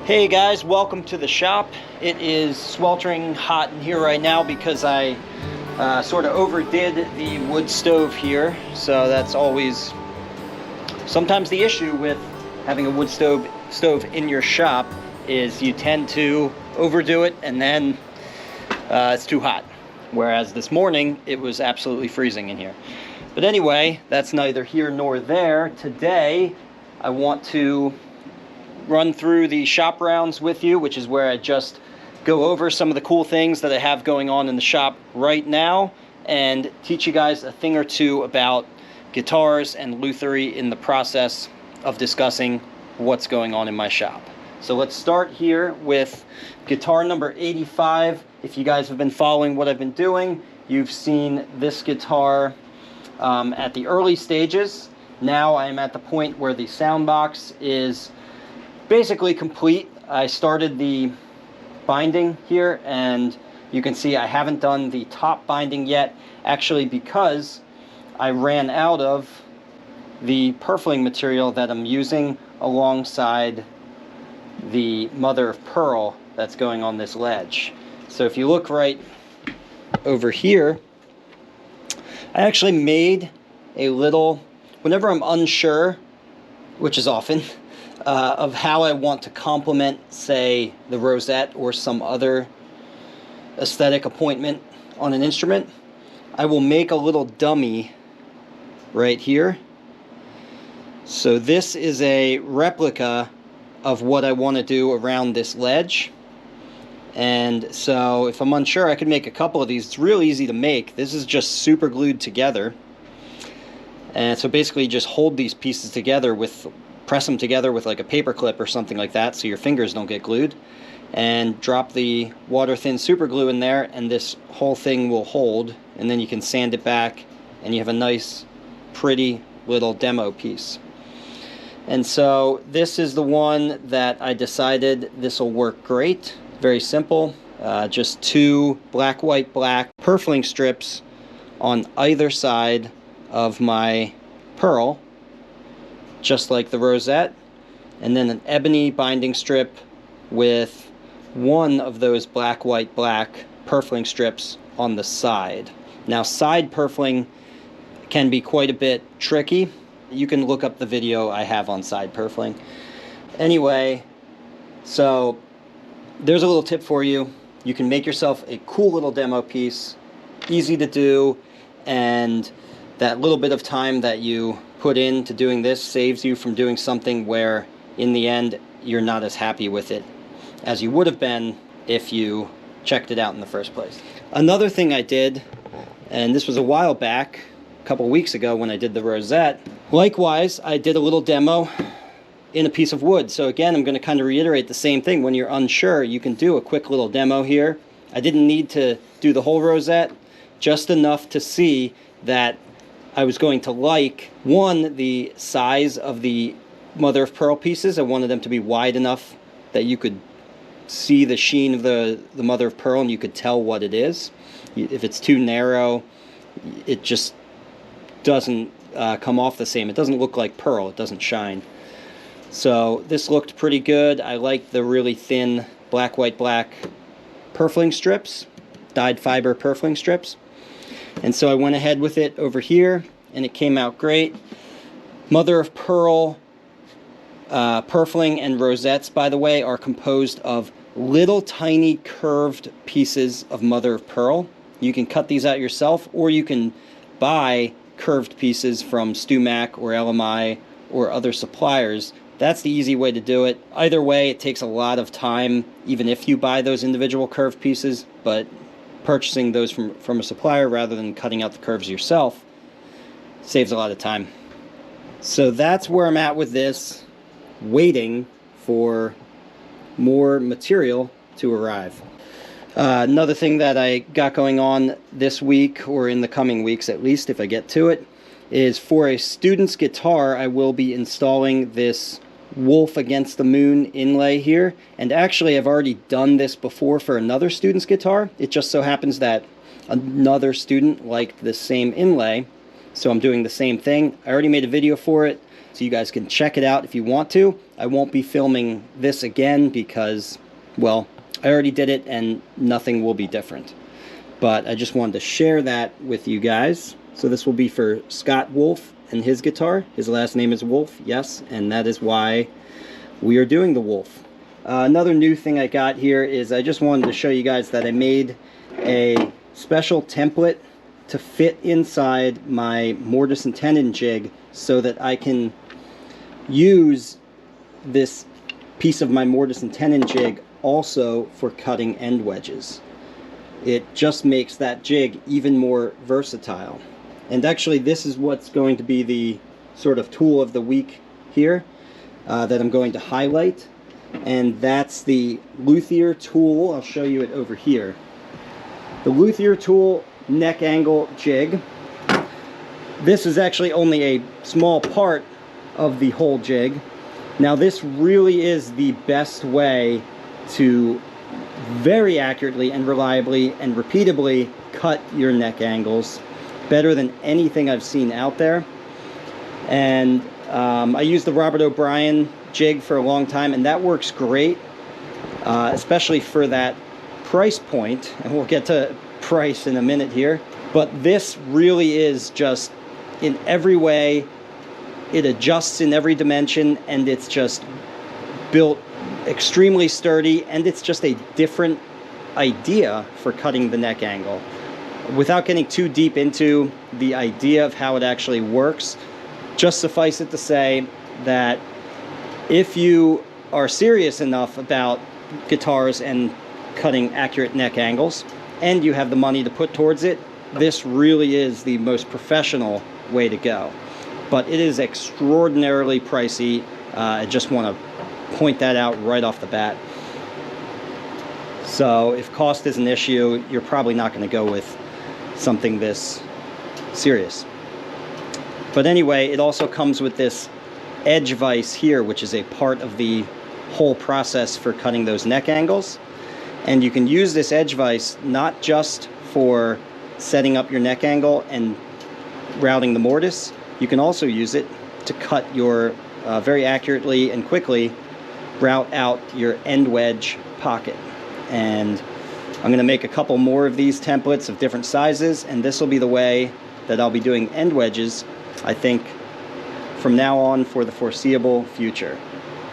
Hey guys, welcome to the shop. It is sweltering hot in here right now because I sort of overdid the wood stove here. So that's always sometimes the issue with having a wood stove in your shop is you tend to overdo it and then it's too hot. Whereas this morning it was absolutely freezing in here. But anyway, that's neither here nor there. Today I want to run through the shop rounds with you, which is where I just go over some of the cool things that I have going on in the shop right now and teach you guys a thing or two about guitars and lutherie in the process of discussing what's going on in my shop. So let's start here with guitar number 85. If you guys have been following what I've been doing, you've seen this guitar at the early stages. Now I'm at the point where the sound box is basically complete. I started the binding here and you can see I haven't done the top binding yet, actually because I ran out of the purfling material that I'm using alongside the mother of pearl that's going on this ledge. So if you look right over here, I actually made a little, whenever I'm unsure, which is often, of how I want to complement, say, the rosette or some other aesthetic appointment on an instrument, I will make a little dummy right here. So this is a replica of what I want to do around this ledge. And so if I'm unsure, I could make a couple of these. It's real easy to make. This is just super glued together. And so basically just hold these pieces together with, press them together with like a paper clip or something like that so your fingers don't get glued, and drop the water thin super glue in there and this whole thing will hold, and then you can sand it back and you have a nice pretty little demo piece. And so this is the one that I decided this will work great. Very simple, just two black, white, black purfling strips on either side of my pearl, just like the rosette, and then an ebony binding strip with one of those black, white, black purfling strips on the side. Now, side purfling can be quite a bit tricky. You can look up the video I have on side purfling. Anyway, so there's a little tip for you. You can make yourself a cool little demo piece, easy to do, and that little bit of time that you put into doing this saves you from doing something where in the end you're not as happy with it as you would have been if you checked it out in the first place. Another thing I did, and this was a while back, a couple weeks ago when I did the rosette, likewise I did a little demo in a piece of wood. So again, I'm going to kind of reiterate the same thing. When you're unsure, you can do a quick little demo here. I didn't need to do the whole rosette, just enough to see that I was going to like, one, the size of the mother of pearl pieces. I wanted them to be wide enough that you could see the sheen of the mother of pearl and you could tell what it is. If it's too narrow, it just doesn't come off the same. It doesn't look like pearl. It doesn't shine. So this looked pretty good. I like the really thin black, white, black purfling strips, dyed fiber purfling strips. And so I went ahead with it over here, and it came out great. Mother of pearl purfling and rosettes, by the way, are composed of little tiny curved pieces of mother of pearl. You can cut these out yourself, or you can buy curved pieces from StuMac or LMI or other suppliers. That's the easy way to do it. Either way, it takes a lot of time, even if you buy those individual curved pieces, but purchasing those from a supplier rather than cutting out the curves yourself saves a lot of time. So that's where I'm at with this, waiting for more material to arrive. Another thing that I got going on this week, or in the coming weeks at least if I get to it, is for a student's guitar I will be installing this Wolf Against the Moon inlay here. And actually I've already done this before for another student's guitar. It just so happens that another student liked the same inlay, so I'm doing the same thing. I already made a video for it. so you guys can check it out if you want to. I won't be filming this again because, well, I already did it and nothing will be different. But I just wanted to share that with you guys. So this will be for Scott Wolf and his guitar. His last name is Wolf, yes, and that is why we are doing the Wolf. Another new thing I got here is I just wanted to show you guys that I made a special template to fit inside my mortise and tenon jig so that I can use this piece of my mortise and tenon jig also for cutting end wedges. It just makes that jig even more versatile. And actually this is what's going to be the sort of tool of the week here that I'm going to highlight, and that's the luthier tool. I'll show you it over here. The luthier tool neck angle jig. This is actually only a small part of the whole jig. Now this really is the best way to very accurately and reliably and repeatably cut your neck angles, better than anything I've seen out there. And I used the Robert O'Brien jig for a long time, and that works great, especially for that price point, and we'll get to price in a minute here. But this really is just, in every way, it adjusts in every dimension, and it's just built extremely sturdy, and it's just a different idea for cutting the neck angle. Without getting too deep into the idea of how it actually works, just suffice it to say that if you are serious enough about guitars and cutting accurate neck angles, and you have the money to put towards it, this really is the most professional way to go. But it is extraordinarily pricey. I just want to point that out right off the bat. So if cost is an issue, you're probably not going to go with something this serious. But anyway, it also comes with this edge vise here, which is a part of the whole process for cutting those neck angles. And you can use this edge vise not just for setting up your neck angle and routing the mortise. You can also use it to cut your very accurately and quickly route out your end wedge pocket. And I'm going to make a couple more of these templates of different sizes, and this will be the way that I'll be doing end wedges, I think, from now on for the foreseeable future.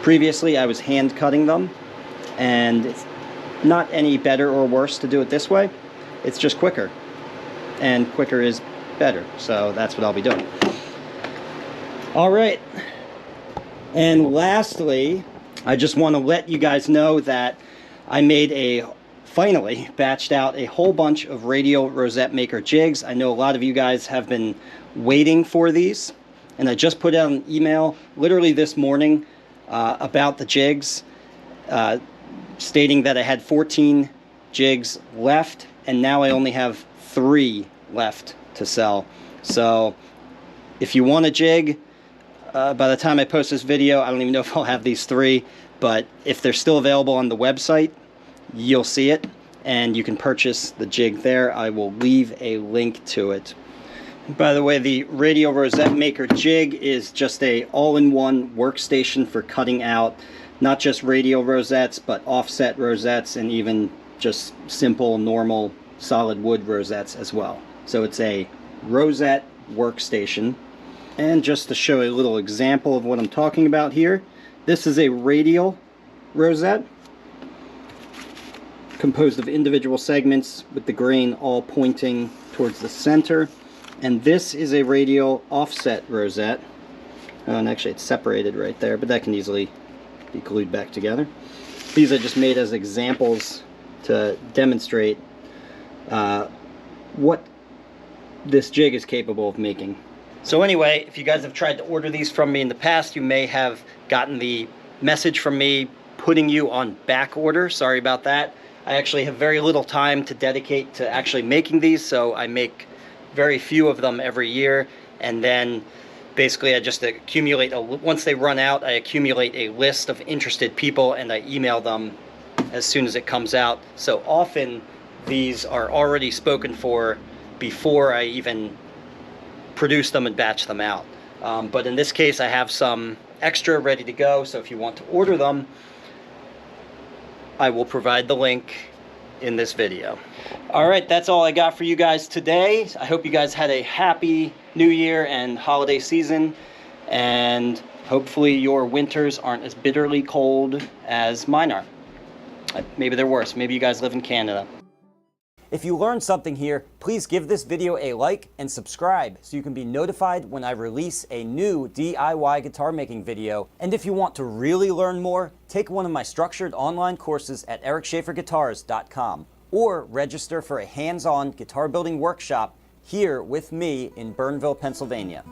Previously I was hand cutting them, and it's not any better or worse to do it this way. It's just quicker, and quicker is better, so that's what I'll be doing. Alright, and lastly, I just want to let you guys know that I finally batched out a whole bunch of Radial Rosette Maker jigs. I know a lot of you guys have been waiting for these, and I just put out an email literally this morning about the jigs, stating that I had 14 jigs left, and now I only have 3 left to sell. So if you want a jig, by the time I post this video, I don't even know if I'll have these 3, but if they're still available on the website, you'll see it, and you can purchase the jig there. I will leave a link to it. By the way, the Radial Rosette Maker jig is just a all-in-one workstation for cutting out not just radial rosettes, but offset rosettes, and even just simple, normal, solid wood rosettes as well. So it's a rosette workstation. And just to show a little example of what I'm talking about here, this is a radial rosette composed of individual segments with the grain all pointing towards the center. And this is a radial offset rosette. And actually it's separated right there, but that can easily be glued back together. These I just made as examples to demonstrate what this jig is capable of making. So anyway, if you guys have tried to order these from me in the past, you may have gotten the message from me putting you on back order. Sorry about that. I actually have very little time to dedicate to actually making these, so I make very few of them every year, and then basically I just accumulate, once they run out, I accumulate a list of interested people and I email them as soon as it comes out. So often these are already spoken for before I even produce them and batch them out. But in this case, I have some extra ready to go, so if you want to order them, I will provide the link in this video. All right, that's all I got for you guys today. I hope you guys had a happy New Year and holiday season, and hopefully your winters aren't as bitterly cold as mine are. Maybe they're worse. Maybe you guys live in Canada. If you learned something here, please give this video a like and subscribe so you can be notified when I release a new DIY guitar making video. And if you want to really learn more, take one of my structured online courses at ericschaferguitars.com or register for a hands-on guitar building workshop here with me in Burnville, Pennsylvania.